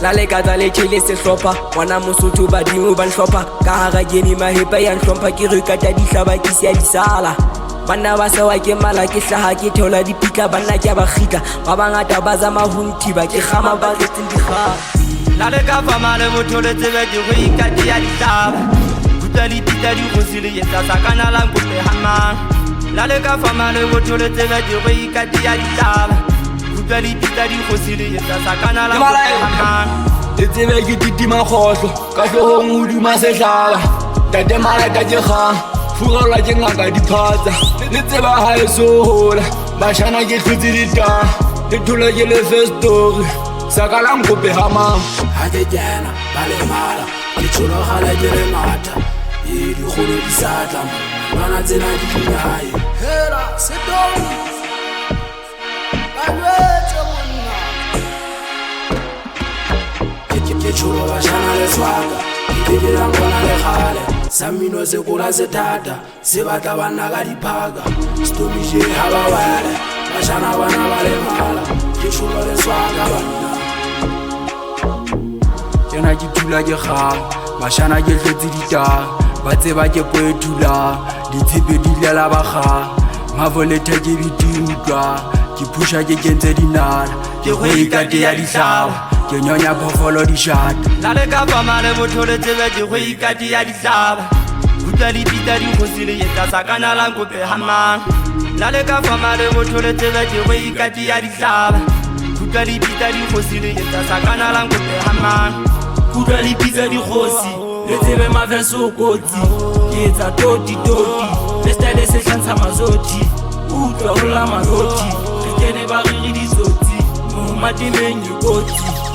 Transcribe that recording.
La le ka tsa le tšhele sehlopha ngwana Mosotho badimo ba nhlopha ka hara kene mahepa ya nhlopha ke re kata dihlaba ke sia di sala banna ba sewa ke mala ke hlaha ke theola dipitla banna ke ba khitla ba bangata ba zama ho nthiba ke khama ba retseng dikgati la le ka fama le botho le tsebe ke go ikati ya dihlaba kutla dipitla di go sile yetsa sakana la nkope hamang la le ka fama le botho le tsebe ke go ikati ya dihlaba kutla dipitla di go sile yetsa sakana la nkope hamang le tsebe ke titima khotlo ka hlohong hodima sehlaba tate mala ka ke kgang furelwa ke ngaka diphatsa le tseba ha e sohola bashana ke hlotse ditang le thola ke le first story saka la nkope hamang ha ke kena ba le mala ke thologala ke re matha e dikgolo di sa tla bana tsena di dinyaye hela setoni balwetse monna ke tsholo bashana le swaka ke dirang bona le gale samino se kola se thata se batla banna ka diphaka stomije ha ba wele bashana bana ba le mala ke tsholo le swaka banna kena ke thula ke kgang bashana ke hlotse ditang ba tseba ke poetula ditshepe di lela ba kgang mavoleta ke bituka ke pusha ke kentse dinala ke go ikate ya dihlaba ke nyonya phofolo di shata la le ka fama le botho le tsebe ke go ikati ya dihlaba kutla dipitla di go sile yetsa sakana la nkope hamang la le ka fama le botho le tsebe ke go ikati ya dihlaba kutla dipitla di go sile yetsa sakana la nkope hamang kutla dipitla di kgosi le tsebe maverso kotsi ke etsa toti le style se hlantsha mazothi utlwa o la mazothi re kene ba re ditsotsi mo matemeng e kotsi